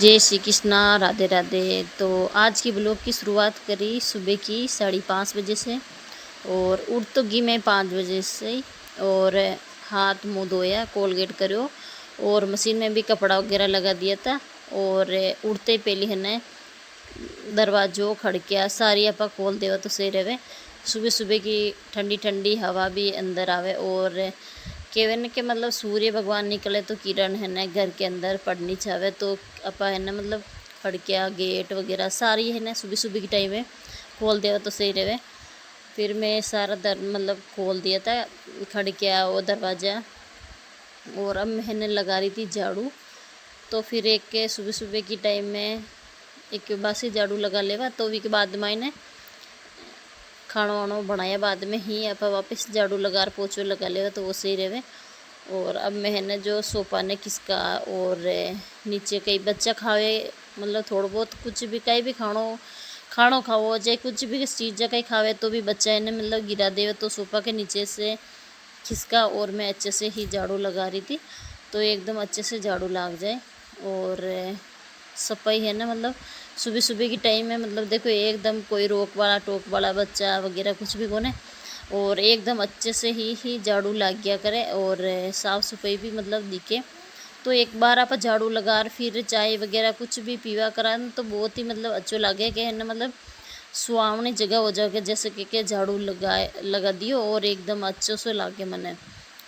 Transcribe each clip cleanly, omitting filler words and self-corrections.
जय श्री कृष्णा, राधे राधे। तो आज की ब्लॉग की शुरुआत करी सुबह की 5:30 बजे से और उठ तो गई मैं 5 बजे से ही। और हाथ मुंह धोया, कोलगेट करो और मशीन में भी कपड़ा वगैरह लगा दिया था। और उठते ही पहले है न दरवाजों खड़किया सारी आपा खोल देवा तो सही रहे। सुबह सुबह की ठंडी ठंडी हवा भी अंदर आवे और केवन के मतलब सूर्य भगवान निकले तो किरण है ना घर के अंदर पड़नी चाहे तो अपा है ना मतलब खड़किया गेट वगैरह सारी है ना सुबह सुबह के टाइम में खोल देवा तो सही रहे। फिर मैं सारा मतलब खोल दिया था खड़किया वो दरवाज़ा। और अब मैंने लगा रही थी झाड़ू। तो फिर एक के सुबह सुबह की टाइम में एक बासी झाड़ू लगा लेवा तो भी के बाद मैंने खाना वाना बनाया बाद में ही आप वापस झाड़ू लगा पोछो लगा लेगा तो वो सही रहे। और अब मैंने जो सोफा ने किसका और नीचे कई बच्चा खावे मतलब थोड़ा बहुत कुछ भी कहीं भी खानो खाओ चाहे कुछ भी चीज़ कहीं खावे तो भी बच्चा इन्हें मतलब गिरा दे तो सोफा के नीचे से खिसका और मैं अच्छे से ही झाड़ू लगा रही थी तो एकदम अच्छे से झाड़ू लग जाए। और सफाई है ना मतलब सुबह सुबह की टाइम में मतलब देखो एकदम कोई रोक वाला टोक वाला बच्चा वगैरह कुछ भी कोने और एकदम अच्छे से ही झाड़ू लग गया करे और साफ़ सफाई भी मतलब दिखे। तो एक बार आप झाड़ू लगा फिर चाय वगैरह कुछ भी पीवा करा तो बहुत ही मतलब अच्छो लगे कि है ना मतलब सुहावनी जगह हो जाके जैसे कि झाड़ू लगा दियो और एकदम अच्छे से लागे मने।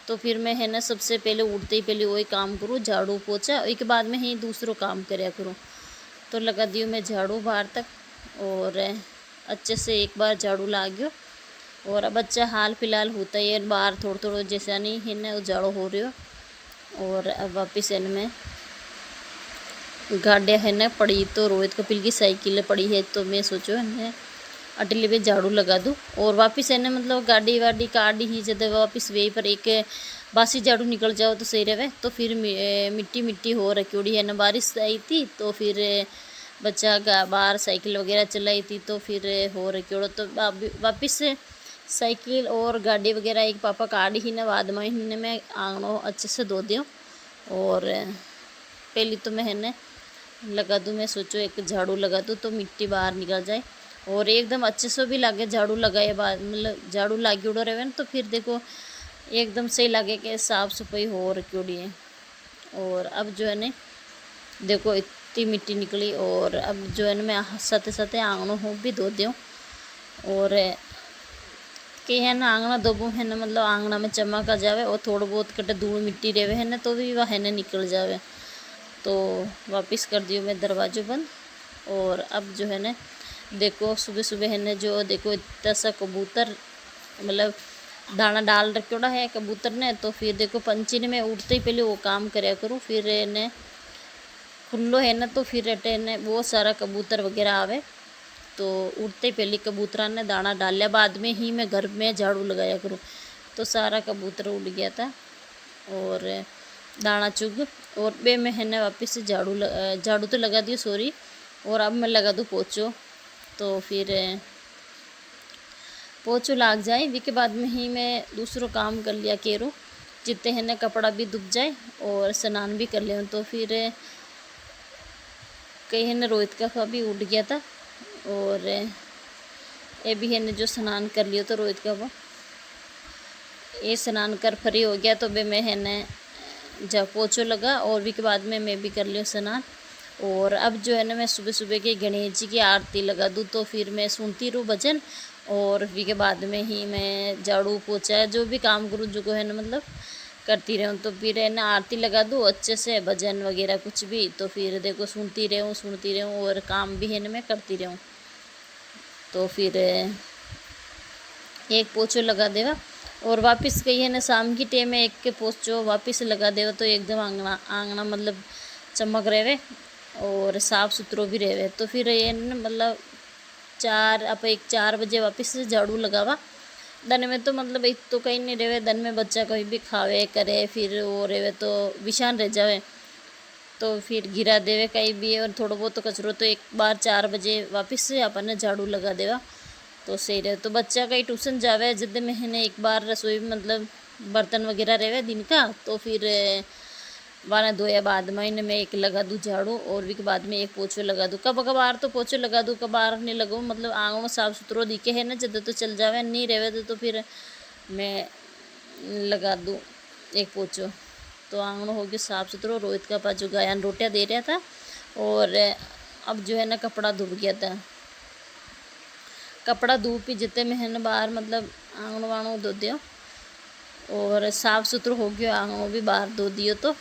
तो फिर मैं है ना सबसे पहले उठते ही पहले वही काम करूँ झाड़ू पोछा एक बाद में ही दूसरों काम करया करूँ। तो लगा दियो मैं झाड़ू बाहर तक और अच्छे से एक बार झाड़ू ला गयो। और अब अच्छा हाल फिलहाल होता ही है बाहर थोड़ा थोड़ा जैसा नहीं है ना उजाड़ो हो रही हो। और अब वापस इनमें गाड़ियाँ है ना पड़ी तो रोहित कपिल की साइकिल पड़ी है तो मैं सोचो है अटली पे झाड़ू लगा दूँ और वापस है ना मतलब गाड़ी वाड़ी काटी ही जब वापस वे पर एक बासी झाड़ू निकल जाओ तो सही रहे। तो फिर मिट्टी मिट्टी हो रखी है ना बारिश आई थी तो फिर बच्चा बाहर साइकिल वगैरह चलाई थी तो फिर हो रखी तो वापस साइकिल और गाड़ी वगैरह एक पापा काट ही ना बाद महीने में आंगनों अच्छे से धो दियो। और पहली तो मैं है ना लगा दूँ मैं सोचो एक झाड़ू लगा दूँ तो मिट्टी बाहर निकल जाए और एकदम अच्छे से भी लगे झाड़ू लगाए बाद मतलब झाड़ू लागी उड़ो रहे ना तो फिर देखो एकदम सही लगे कि साफ़ सफाई हो रखी है। और अब जो है ना देखो इतनी मिट्टी निकली और अब जो है ना मैं सते सते आंगनों हो भी धो दूँ और कि है ना आंगना धोबो है ना मतलब आंगना में चमक आ जावे और थोड़ा बहुत कटे धूल मिट्टी रहे है ना तो भी वह है ना निकल जावे। तो वापस कर दियो मैं दरवाज़ों बंद। और अब जो है ना देखो सुबह सुबह है ना जो देखो इतना सा कबूतर मतलब दाना डाल रखा है कबूतर ने तो फिर देखो पंछी ने मैं उठते ही पहले वो काम कराया करूँ फिर ने खुल्लो है ना तो फिर अटे ने बहुत सारा कबूतर वगैरह आवे तो उठते ही पहले कबूतरा ने दाना डाल लिया बाद में ही मैं घर में झाड़ू लगाया करूँ। तो सारा कबूतर उड़ गया था और दाना चुग और बे में है ना वापस से झाड़ू तो लगा दियो सॉरी। और अब मैं लगा दूँ पोछो तो फिर पोछो लाग जाए वी के बाद में ही मैं दूसरों काम कर लिया केरो जितने है ना कपड़ा भी दुब जाए और स्नान भी कर लिया। तो फिर कहीं है ना रोहित का भी उठ गया था और ये भी है ने जो स्नान कर लियो तो रोहित का वो ये स्नान कर फ्री हो गया तो बे मैं है ने जब पोछो लगा और भी के बाद में मैं भी कर लियो स्नान। और अब जो है ना मैं सुबह सुबह के गणेश जी की आरती लगा दूँ तो फिर मैं सुनती रहूँ भजन और भी के बाद में ही मैं झाड़ू पोछा जो भी काम करूँ जो है ना मतलब करती रहूँ। तो फिर है ना आरती लगा दूँ अच्छे से भजन वगैरह कुछ भी तो फिर देखो सुनती रहूँ और काम भी है ना मैं करती रहूँ। तो फिर एक पोछो लगा देगा और वापस कही है ना शाम की टाइम में एक के पोछो वापस लगा देगा तो एकदम आंगना मतलब चमक रहे और साफ़ सुथरो भी रहे। तो फिर ये ना मतलब 4 बजे वापस से झाड़ू लगावा दिन में तो मतलब एक तो कहीं नहीं रहे दिन में बच्चा कहीं भी खावे करे फिर वो रहे तो विशान रह जावे तो फिर गिरा देवे कहीं भी और थोड़ा बहुत तो कचरो तो एक बार 4 बजे वापस से अपन झाड़ू लगा देवा तो सही रहे। तो बच्चा कहीं ट्यूशन जावे जिद महीने एक बार रसोई मतलब बर्तन वगैरह रहे दिन का तो फिर वाने धोया बाद में इन्हें मैं एक लगा दूँ झाड़ू और भी के बाद में एक पोछो लगा दूँ। कब कबार तो पोछो लगा दूँ, कबार नहीं लगाऊँ, मतलब आंगन में साफ सुथरो दिखे है ना, जब तो चल जावे, नहीं रहे तो फिर मैं लगा दूँ एक पोछो। तो आंगन हो गया साफ सुथरो। रोहित का पास जो गायन रोटियाँ दे रहा था, और अब जो है ना कपड़ा धुप गया था। कपड़ा धूप ही जितने में है ना बाहर, मतलब आंगन वांगन धो दियो और साफ़ सुथरा हो गया। आंगन भी बाहर धो दियो तो,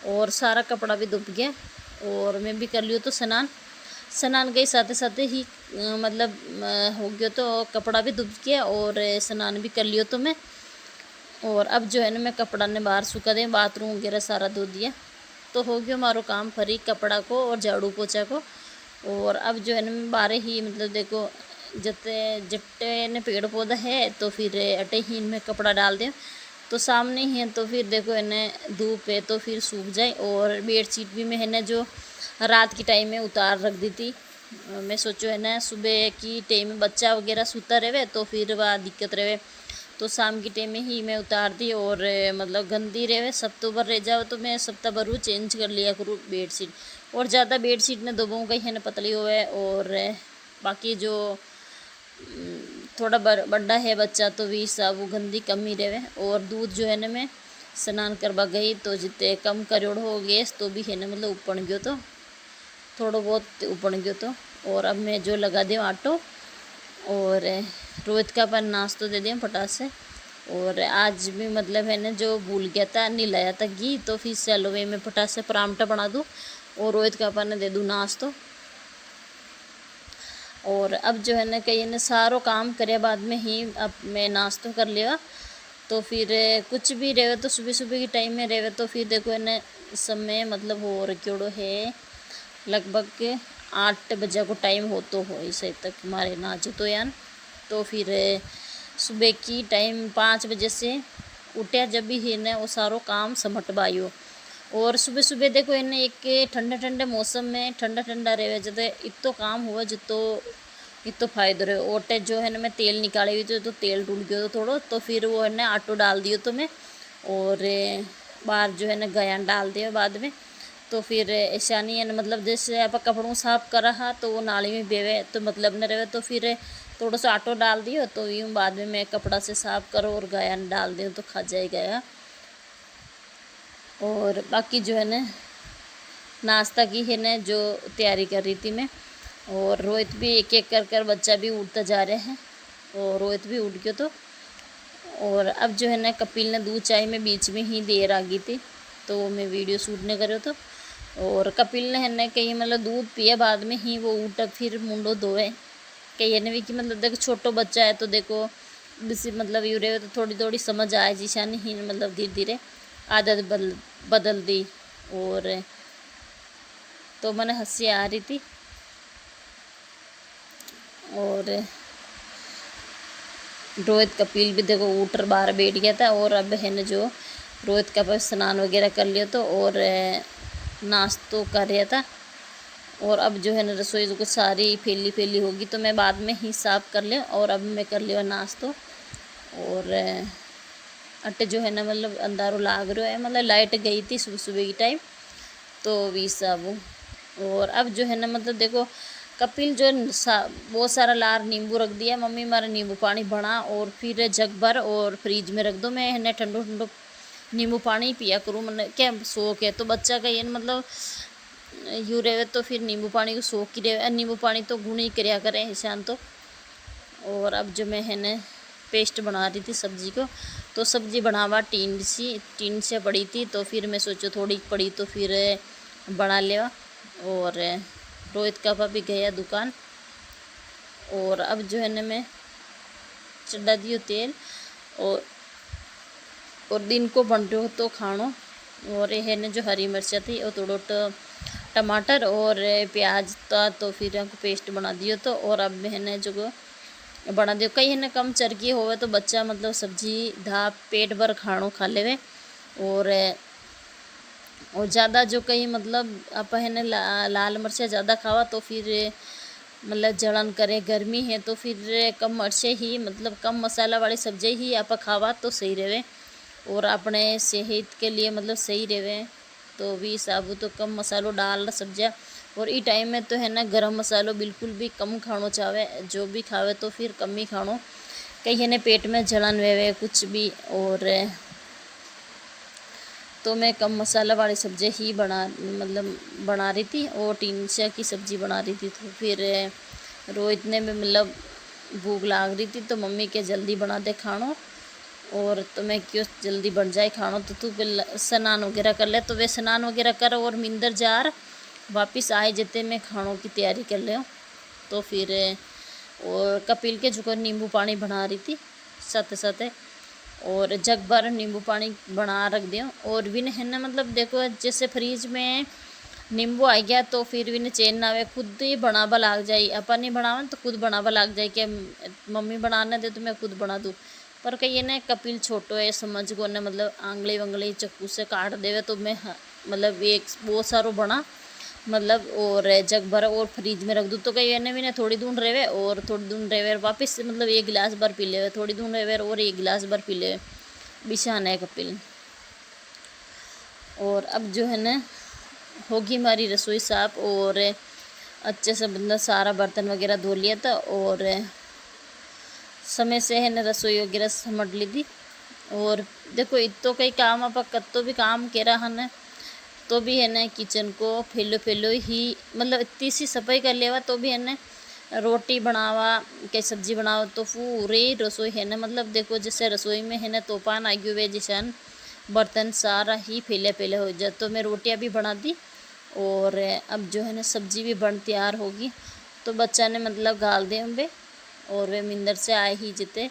और सारा कपड़ा भी धुप गया। और मैं भी कर लियो तो स्नान गई साथे साथे ही, मतलब हो गया तो कपड़ा भी धुप गया और स्नान भी कर लियो तो मैं। और अब जो है ना मैं कपड़ा ने बाहर सूखा दे, बाथरूम वगैरह सारा धो दिया, तो हो गया हमारो काम फ्री कपड़ा को और झाड़ू पोछा को। और अब जो है ना मैं बाहर ही, मतलब देखो जट्टे ने पेड़ पौधा है तो फिर अटे ही इनमें कपड़ा डाल दें, तो सामने ही है तो फिर देखो इन्हें धूप है तो फिर सूख जाए। और बेडशीट भी मैं है ना जो रात की टाइम में उतार रख दी थी, मैं सोचो है ना सुबह की टाइम में बच्चा वगैरह सूता रहे तो फिर वह दिक्कत रहे, तो शाम की टाइम में ही मैं उतार दी। और मतलब गंदी रहे सप्ताह भर रह जाओ तो मैं सप्ताह भर चेंज कर लिया करूँ बेडशीट। और ज़्यादा बेडशीट ने दबों गई है ना पतली हुए, और बाकी जो थोड़ा बड़ा है बच्चा तो भी सब वो गंदी कम ही रहे। और दूध जो है ना मैं स्नान करवा गई तो जितने कम करोड़ हो गैस तो भी है ना, मतलब उपन गयो तो थोड़ा बहुत उपन गयो तो। और अब मैं जो लगा दूँ आटो, और रोहित का अपन नाश्तो दे दिया फटाक से। और आज भी मतलब है ना जो भूल गया था, नहीं लाया था घी, तो फिर चलो वे मैं फटाक से परांठा बना दूँ और रोहित का अपन दे दूँ नाश्तो। और अब जो है ना कहीं ने सारो काम करे बाद में ही अब मैं नाश्तो कर लिया। तो फिर कुछ भी रहे तो सुबह सुबह की टाइम में रहे तो फिर देखो इन्हें समय मतलब हो रखियोड़ो है लगभग 8 बजे को टाइम हो तो हो इसे तक हमारे नाच तो यान। तो फिर सुबह की टाइम 5 बजे से उठा जब भी है ना वो सारो काम समट बायो। और सुबह सुबह देखो इन्हें एक ठंडे ठंडे मौसम में ठंडा ठंडा रहे जब इतो काम हुआ जितो फायदो रहे। ओटे जो है ना मैं तेल निकाली हुई थी तो तेल टूट गया तो थोड़ो, तो फिर वो है ना आटो डाल दियो तो मैं, और बाहर जो है ना गयान डाल दिया बाद में। तो फिर ऐसा नहीं है ना, मतलब जैसे आप कपड़ों साफ कर रहा तो वो नाली में बेवे तो मतलब न रहे, तो फिर थोड़ा सा आटो डाल दियो तो यूँ बाद में मैं कपड़ा से साफ करो और गयान डाल दियो तो खा जाए गया। और बाकी जो है ना नाश्ता की है ना जो तैयारी कर रही थी मैं, और रोहित भी एक एक कर बच्चा भी उठता जा रहे हैं, और रोहित भी उठ गया तो। और अब जो है ना कपिल ने दूध चाय में बीच में ही देर आ गई थी तो मैं वीडियो शूट नहीं करो तो। और कपिल ने है ना कहीं मतलब दूध पिया बाद में ही वो उठ फिर मुंडो धोए कहीं ने भी कि मतलब देखो छोटो बच्चा है तो देखो बिसी मतलब यू रहे तो थोड़ी थोड़ी समझ आए जिसा नहीं मतलब धीरे धीरे आदत बदल दी। और तो मैंने हंसी आ रही थी। और रोहित कपिल भी देखो ऊटर बाहर बैठ गया था, और अब है ना जो रोहित का पास स्नान वगैरह कर लिया तो और नाश्तो कर रहा था। और अब जो है ना रसोई जो कुछ सारी फैली होगी तो मैं बाद में ही साफ़ कर लिया। और अब मैं कर लिया नाश्तो। और अट्टे जो है ना मतलब अंधारो लाग रहा है, मतलब लाइट गई थी सुबह सुबह की टाइम तो भी सब। और अब जो है ना मतलब देखो कपिल जो बहुत सारा लार नींबू रख दिया, मम्मी मारा नींबू पानी बना और फिर जग भर और फ्रिज में रख दो। मैं है ना ठंडो ठंडो नींबू पानी पिया करूँ, मतलब क्या शौक है तो बच्चा का ये मतलब यू रहे तो फिर नींबू पानी को शौक ही रहे, नींबू पानी तो गुण ही कराया करें इंसान तो। और अब जो मैं है ना पेस्ट बना रही थी सब्जी को, तो सब्जी बनावा टीन से पड़ी थी तो फिर मैं सोचो थोड़ी पड़ी तो फिर बना लिया। और रोहित का भी गया दुकान। और अब जो है ना मैं चढ़ा दियो तेल, और दिन को बन रहे हो तो खानो। और ये है ना जो हरी मिर्चा थी और थोड़ा टमाटर और प्याज था तो फिर हमको पेस्ट बना दियो तो। और अब है ना जो बना दियो कहीं है ना कम चरकी होवे तो बच्चा मतलब सब्जी धा पेट भर खानो खा लेवे। और ज़्यादा जो कहीं मतलब आप है ना लाल मिर्चा ज़्यादा खावा तो फिर मतलब जलन करे, गर्मी है तो फिर कम मिर्चे ही मतलब कम मसाला वाली सब्जी ही आप खावा तो सही रहे और अपने सेहत के लिए मतलब सही रहे। तो भी साबु तो कम मसालो डाल सब्जियाँ। और ई टाइम में तो है ना गरम मसालो बिल्कुल भी कम खाणो चाहे, जो भी खावे तो फिर कम ही खाणो, कहीं है ना पेट में जलन वेवे कुछ भी। और तो मैं कम मसाला वाली सब्ज़ी ही बना रही थी और टिंडा की सब्ज़ी बना रही थी। तो फिर रोहित ने में भूख लाग रही थी, तो मम्मी के जल्दी बना दे खाणो। और तो मैं क्यों जल्दी बन जाए खाणो, तो तू स्नान वगैरह कर ले। तो वे स्नान वगैरह कर और मिंदर जार वापस आए जते मैं खाणों की तैयारी कर ले। तो फिर और कपिल के जुको नींबू पानी बना रही थी साथ साथ, और जग भर नींबू पानी बना रख दिया। और भी है ना देखो जैसे फ्रीज में नींबू आ गया तो फिर भी चैन ना आवे, खुद ही बनावा लाग जाए। अपन नहीं बनावा तो खुद बनावा लाग जाए कि मम्मी बनाने दे तो मैं खुद बना दूँ। पर कहीं ना कपिल छोटो है समझ को ने आंगली वंगली चक्कू से काट देवे, तो मैं एक बहुत सारो बना और जग भर और फ्रीज में रख दूँ। तो कहीं एने भी ने थोड़ी दून रहे और थोड़ी दून रहे वापस एक गिलास भर पी ले, थोड़ी दून रहे और एक गिलास भर पी ले, बिशान है कपिल। और अब जो है ना होगी हमारी रसोई साफ, और अच्छे से सारा बर्तन वगैरह धो लिया था, और समय से है ना रसोई वगैरह समझ ली थी। और देखो इतो कई काम आप कत्तो भी काम कह रहा है तो भी है ना किचन को फैलो ही इतनी सी सफाई कर लेवा, तो भी है ना रोटी बनावा कई सब्जी बनावा तो पूरी रसोई है ना देखो जैसे रसोई में है ना तूफान आ गए वे जिसान बर्तन सारा ही फैले हो जाए। तो मैं रोटियां भी बना दी, और अब जो है ना सब्जी भी बन तैयार होगी। तो बच्चा ने गाल दे हम वे, और वे मिंदर से आए ही जिते,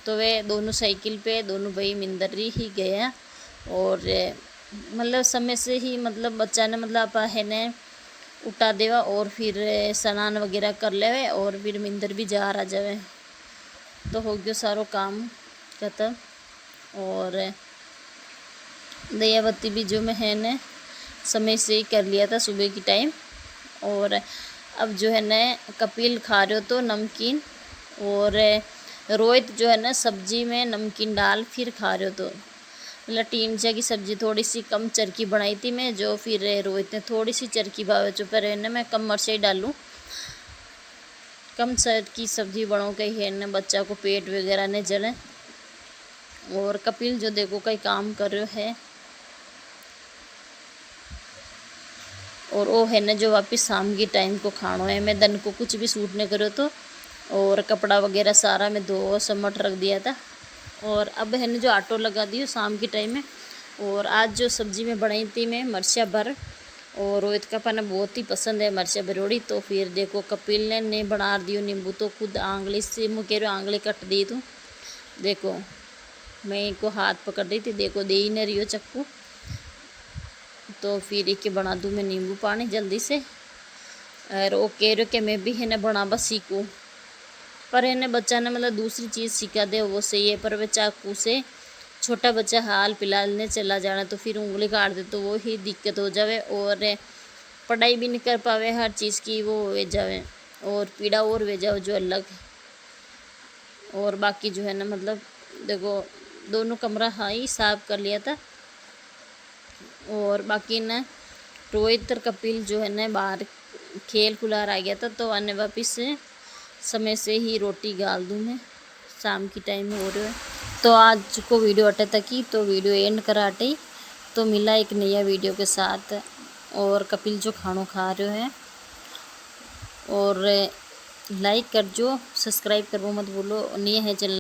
तो वे दोनों साइकिल पे दोनों भाई मिंदर ही गए। और समय से ही बच्चा ने आप है न उठा देवा, और फिर स्नान वगैरह कर लेवे, और फिर मिंदर भी जा रहा जावे। तो हो गयो सारो काम खत्म। और दयावती भी जो मैं है न समय से ही कर लिया था सुबह की टाइम। और अब जो है न कपिल खा रहे हो तो नमकीन, और रोहित जो है ना सब्जी में नमकीन डाल फिर खा रहे हो। तो टिंडा की सब्ज़ी थोड़ी सी कम चरकी बनाई थी मैं, जो फिर रोहित ने थोड़ी सी चरकी भावे जो पर है ना मैं कम मिर्च डालूँ, कम चरकी सब्ज़ी बनाऊँ कहीं है ना बच्चा को पेट वगैरह नहीं जले। और कपिल जो देखो कई काम कर रहे है, और वो है ना जो वापिस शाम की टाइम को खानो है। मैं दन को कुछ भी सूट नहीं करो तो, और कपड़ा वगैरह सारा मैं धो समट रख दिया था। और अब है ना जो आटो लगा दियो शाम के टाइम में। और आज जो सब्ज़ी में बनाई थी मैं मिर्चा भर, और रोहित का पाना बहुत ही पसंद है मिर्चा भरोड़ी। तो फिर देखो कपिल ने नहीं बना दियो नींबू, तो खुद आंगली से मुँह कह आंगली कट दी। तू देखो मैं इनको हाथ पकड़ रही थी, देखो दे ही नहीं रही हो चक्कू। तो फिर एक बना दूँ मैं नींबू पानी जल्दी से। और वो कह रहे कि मैं भी है ना बनावा सीखूँ, पर है ना बच्चा ने दूसरी चीज़ सिखा दे वो सही है, पर वह चाकू से छोटा बच्चा हाल फिलहाल ने चला जाना तो फिर उंगली काट दे तो वो ही दिक्कत हो जावे, और पढ़ाई भी नहीं कर पावे हर चीज़ की वो वे जावे, और पीड़ा और वे जाओ जो अलग। और बाकी जो है ना देखो दोनों कमरा हाँ ही साफ कर लिया था। और बाकी ना रोहित और कपिल जो है ना बाहर खेल खुलार आ गया था, तो आने वापिस समय से ही रोटी गाल दूँ मैं, शाम की टाइम हो रहा है। तो आज को वीडियो अटे तक ही, तो वीडियो एंड करा अटे, तो मिला एक नया वीडियो के साथ। और कपिल जो खानो खा रहे हैं, और लाइक कर जो सब्सक्राइब करवो मत भूलो, नहीं है चैनल।